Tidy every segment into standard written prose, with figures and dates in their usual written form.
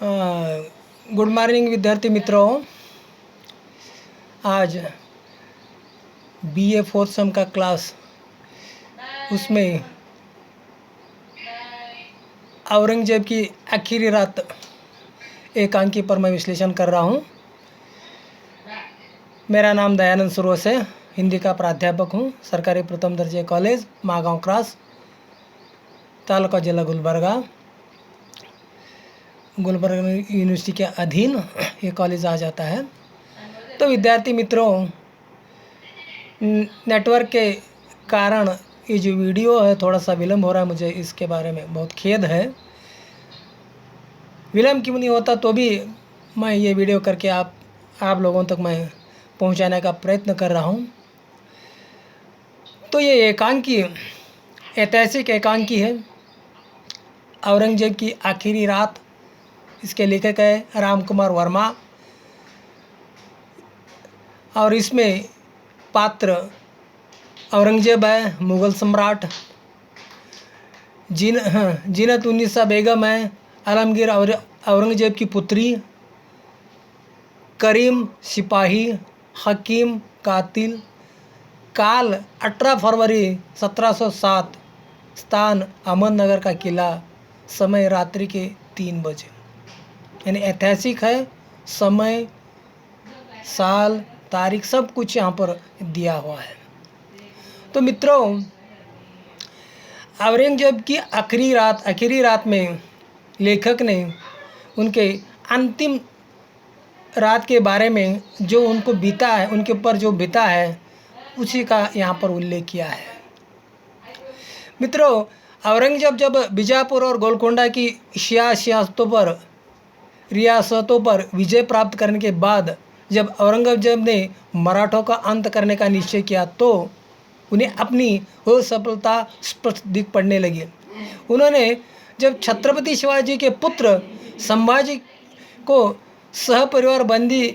Good morning विद्यार्थी मित्रों। आज बीए फोर्थ सेम का क्लास, उसमें औरंगजेब की आखिरी रात एकांकी पर मैं विश्लेषण कर रहा हूँ। मेरा नाम दयानंद सुरोस है, हिंदी का प्राध्यापक हूँ, सरकारी प्रथम दर्जे कॉलेज मागांव क्रॉस, तालुका जिला गुलबर्गा यूनिवर्सिटी के अधीन ये कॉलेज आ जाता है। तो विद्यार्थी मित्रों, नेटवर्क के कारण ये जो वीडियो है थोड़ा सा विलम्ब हो रहा है, मुझे इसके बारे में बहुत खेद है। विलम्ब क्यों नहीं होता तो भी मैं ये वीडियो करके आप लोगों तक मैं पहुंचाने का प्रयत्न कर रहा हूं। तो ये एकांकी ऐतिहासिक एकांकी है, औरंगजेब की आखिरी रात। इसके लेखक है राम कुमार वर्मा और इसमें पात्र औरंगजेब है, मुग़ल सम्राट। जीनत उन्निसा बेगम है, आलमगीर औरंगजेब की पुत्री। करीम सिपाही, हकीम कातिल। काल 18 फरवरी 1707, स्थान अहमदनगर का किला, समय रात्रि के 3 बजे। यानी ऐतिहासिक है, समय, साल, तारीख सब कुछ यहाँ पर दिया हुआ है। तो मित्रों, औरंगजेब की आखिरी रात में लेखक ने उनके अंतिम रात के बारे में जो उनको बीता है, उनके ऊपर जो बीता है, उसी का यहाँ पर उल्लेख किया है। मित्रों, औरंगजेब जब बीजापुर और गोलकोंडा की रियासतों पर विजय प्राप्त करने के बाद जब औरंगजेब ने मराठों का अंत करने का निश्चय किया तो उन्हें अपनी असफलता स्पष्ट दिख पड़ने लगी। उन्होंने जब छत्रपति शिवाजी के पुत्र संभाजी को सहपरिवार बंदी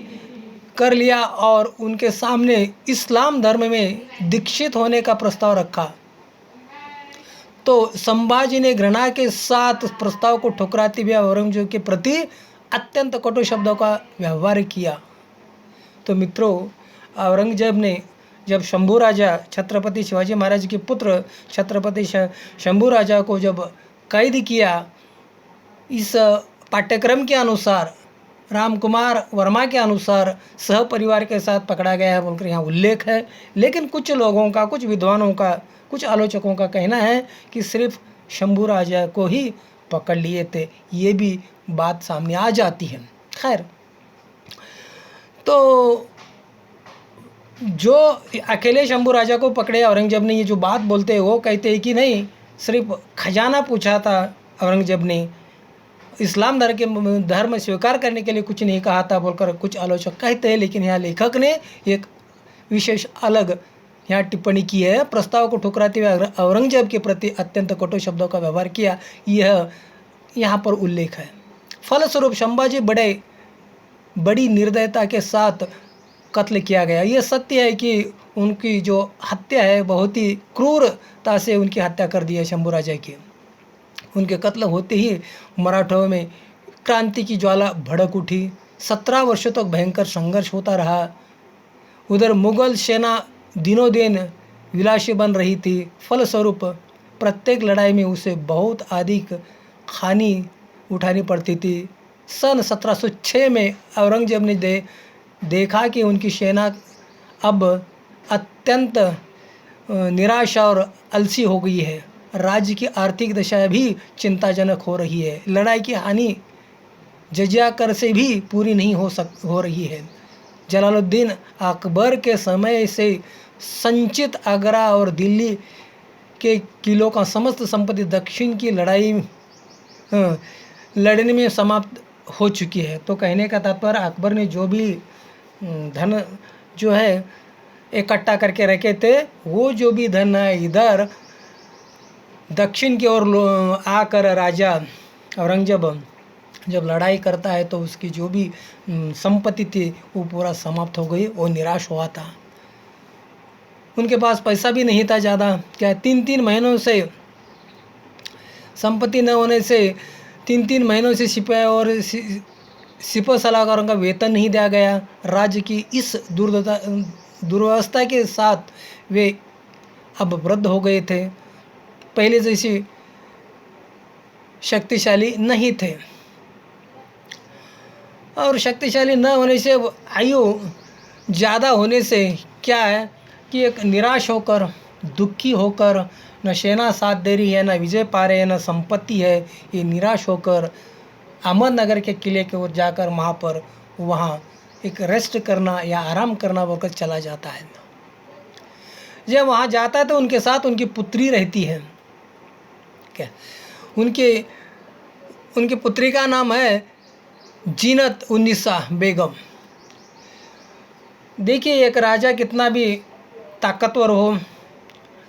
कर लिया और उनके सामने इस्लाम धर्म में दीक्षित होने का प्रस्ताव रखा, तो संभाजी ने घृणा के साथ प्रस्ताव को ठुकराते हुए औरंगजेब के प्रति अत्यंत कटु शब्दों का व्यवहार किया। तो मित्रों, औरंगजेब ने जब शंभू राजा छत्रपति शिवाजी महाराज के पुत्र छत्रपति शंभू राजा को जब कैद किया, इस पाठ्यक्रम के अनुसार, राम कुमार वर्मा के अनुसार सहपरिवार के साथ पकड़ा गया है बोलकर यहाँ उल्लेख है। लेकिन कुछ लोगों का, कुछ विद्वानों का, कुछ आलोचकों का कहना है कि सिर्फ शंभू राजा को ही पकड़ लिए थे, ये भी बात सामने आ जाती है। खैर, तो जो अकेले शंभू राजा को पकड़े औरंगजेब ने, ये जो बात बोलते हैं वो कहते हैं कि नहीं, सिर्फ खजाना पूछा था औरंगजेब ने, इस्लाम धर्म स्वीकार करने के लिए कुछ नहीं कहा था बोलकर कुछ आलोचक कहते हैं। लेकिन यहाँ लेखक ने एक विशेष अलग यहाँ टिप्पणी की है। प्रस्ताव को ठुकराते हुए औरंगजेब के प्रति अत्यंत कटु शब्दों का व्यवहार किया, यह यहाँ पर उल्लेख है। फलस्वरूप संभाजी बड़ी निर्दयता के साथ कत्ल किया गया। यह सत्य है कि उनकी जो हत्या है बहुत ही क्रूरता से उनकी हत्या कर दी है शंभू राजा की। उनके कत्ल होते ही मराठों में क्रांति की ज्वाला भड़क उठी। 17 वर्षों तक भयंकर संघर्ष होता रहा। उधर मुगल सेना दिनों दिन विलासी बन रही थी। फलस्वरूप प्रत्येक लड़ाई में उसे बहुत अधिक हानि उठानी पड़ती थी। सन 1706 में औरंगजेब ने देखा कि उनकी सेना अब अत्यंत निराश और अलसी हो गई है। राज्य की आर्थिक दशा भी चिंताजनक हो रही है। लड़ाई की हानि जजिया कर से भी पूरी नहीं हो रही है। जलालुद्दीन अकबर के समय से संचित आगरा और दिल्ली के किलों का समस्त संपत्ति दक्षिण की लड़ने में समाप्त हो चुकी है। तो कहने का तात्पर्य, अकबर ने जो भी धन जो है इकट्ठा करके रखे थे, वो जो भी धन है इधर दक्षिण की ओर आकर राजा औरंगजेब जब लड़ाई करता है तो उसकी जो भी संपत्ति थी वो पूरा समाप्त हो गई। वो निराश हुआ था। उनके पास पैसा भी नहीं था ज़्यादा, क्या 3-3 महीनों से संपत्ति न होने से 3-3 महीनों से सिपाही और सिपह सलाहकारों का वेतन नहीं दिया गया। राज्य की इस दुर्व्यवस्था के साथ वे अब वृद्ध हो गए थे, पहले जैसे शक्तिशाली नहीं थे। और शक्तिशाली न होने से, आयु ज़्यादा होने से क्या है कि एक निराश होकर, दुखी होकर, न सेना साथ दे रही है, न विजय पा रहे हैं, न संपत्ति है, ये निराश होकर अहमदनगर के किले की ओर जाकर वहाँ एक रेस्ट करना या आराम करना बोलकर चला जाता है। जब वहाँ जाता है तो उनके साथ उनकी पुत्री रहती है। क्या उनकी पुत्री का नाम है जीनत उन्निसा बेगम। देखिए, एक राजा कितना भी ताकतवर हो,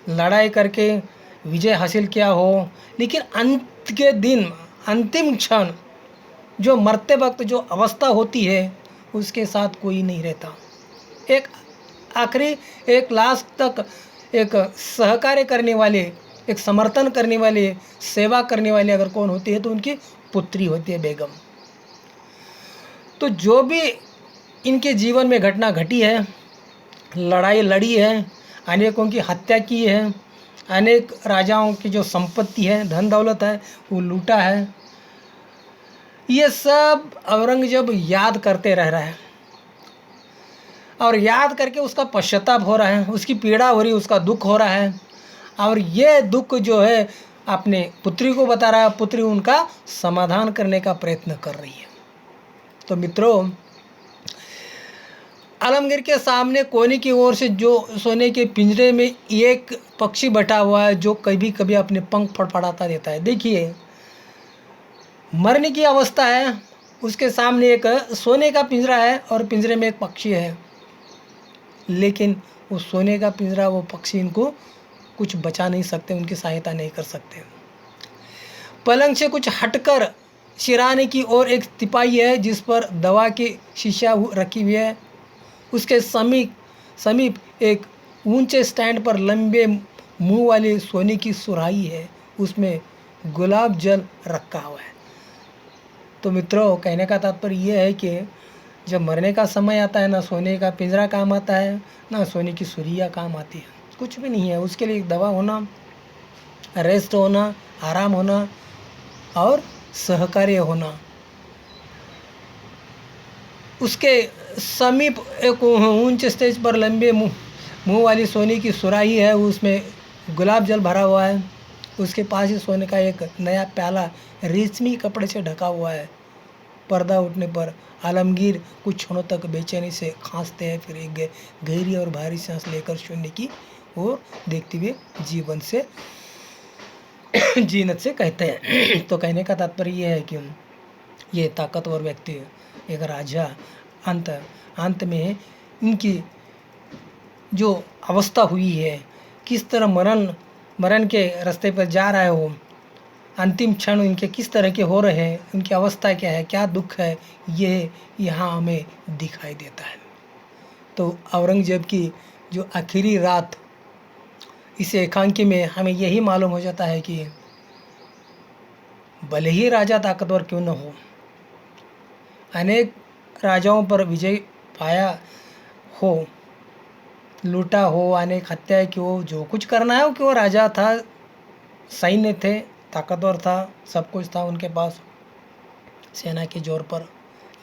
लड़ाई करके विजय हासिल किया हो, लेकिन अंत के दिन, अंतिम क्षण, जो मरते वक्त जो अवस्था होती है, उसके साथ कोई नहीं रहता। एक आखिरी, एक लास्ट तक एक सहकार्य करने वाले, एक समर्थन करने वाले, सेवा करने वाले अगर कौन होती है तो उनकी पुत्री होती है बेगम। तो जो भी इनके जीवन में घटना घटी है, लड़ाई लड़ी है, अनेकों की हत्या की है, अनेक राजाओं की जो संपत्ति है, धन दौलत है, वो लूटा है, ये सब औरंगजेब याद करते रह रहा है। और याद करके उसका पश्चाताप हो रहा है, उसकी पीड़ा हो रही है, उसका दुख हो रहा है। और ये दुख जो है अपने पुत्री को बता रहा है, पुत्री उनका समाधान करने का प्रयत्न कर रही है। तो मित्रों, आलमगीर के सामने कोने की ओर से जो सोने के पिंजरे में एक पक्षी बैठा हुआ है, जो कभी कभी अपने पंख फड़फड़ाता रहता है। देखिए, मरने की अवस्था है, उसके सामने एक सोने का पिंजरा है और पिंजरे में एक पक्षी है, लेकिन वो सोने का पिंजरा, वो पक्षी इनको कुछ बचा नहीं सकते, उनकी सहायता नहीं कर सकते। पलंग से कुछ हटकर सिराने की ओर एक तिपाही है, जिस पर दवा की शीशा रखी हुई है। उसके समीप एक ऊंचे स्टैंड पर लंबे मुंह वाली सोने की सुराही है, उसमें गुलाब जल रखा हुआ है। तो मित्रों, कहने का तात्पर्य यह है कि जब मरने का समय आता है, ना सोने का पिंजरा काम आता है, ना सोने की सुरिया काम आती है, कुछ भी नहीं है। उसके लिए दवा होना, रेस्ट होना, आराम होना और सहकार्य होना। उसके समीप एक ऊंचे स्टेज पर लंबे मुंह वाली सोने की सुराही है, उसमें गुलाब जल भरा हुआ है। उसके पास ही सोने का एक नया प्याला रेशमी कपड़े से ढका हुआ है। पर्दा उठने पर आलमगीर कुछ क्षणों तक बेचैनी से खांसते हैं, फिर एक गहरी और भारी सांस लेकर शून्य की ओर देखते हुए जीनत से कहते हैं। तो कहने का तात्पर्य यह है कि ये ताकतवर व्यक्ति, एक राजा, अंत में इनकी जो अवस्था हुई है, किस तरह मरण के रास्ते पर जा रहे हो, अंतिम क्षण इनके किस तरह के हो रहे हैं, उनकी अवस्था क्या है, क्या दुख है, ये यहाँ हमें दिखाई देता है। तो औरंगजेब की जो आखिरी रात, इस एकांकी में हमें यही मालूम हो जाता है कि भले ही राजा ताकतवर क्यों न हो, अनेक राजाओं पर विजय पाया हो, लूटा हो, अनेक हत्याएं की हो, जो कुछ करना है, कि वो राजा था, सैन्य थे, ताकतवर था, सब कुछ था उनके पास सेना के जोर पर,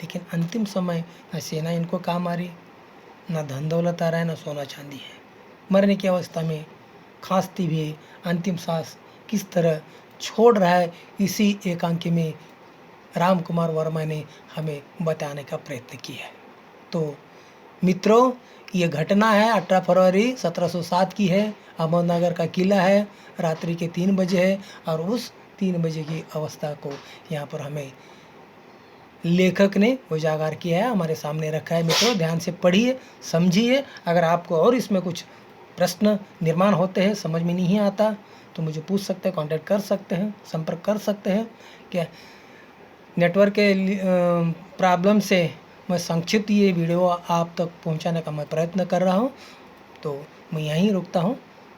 लेकिन अंतिम समय न सेना इनको काम आ रही, न धन दौलत आ रहा है, न सोना चांदी है। मरने की अवस्था में खांसती हुई अंतिम सांस किस तरह छोड़ रहा है, इसी एकांकी में राम कुमार वर्मा ने हमें बताने का प्रयत्न किया है। तो मित्रों, ये घटना है 18 फरवरी 1707 की है। अहमदनगर का किला है, रात्रि के 3 बजे है, और उस 3 बजे की अवस्था को यहाँ पर हमें लेखक ने उजागर किया है, हमारे सामने रखा है। मित्रों, ध्यान से पढ़िए, समझिए। अगर आपको और इसमें कुछ प्रश्न निर्माण होते हैं, समझ में नहीं आता, तो मुझे पूछ सकते हैं, कांटेक्ट कर सकते हैं, संपर्क कर सकते हैं। क्या नेटवर्क के प्रॉब्लम से मैं संक्षिप्त ये वीडियो आप तक पहुंचाने का मैं प्रयत्न कर रहा हूं, तो मैं यहीं रुकता हूं।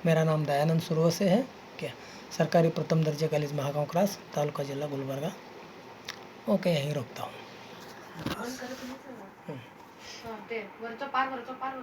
मेरा नाम दयानंद सुरवसे है। क्या सरकारी प्रथम दर्जे कॉलेज महागांव क्रास, तालुका जिला गुलबर्गा। ओके यहीं रोकता हूँ. बंद करा तुम्हीच ना. ते वरचं पार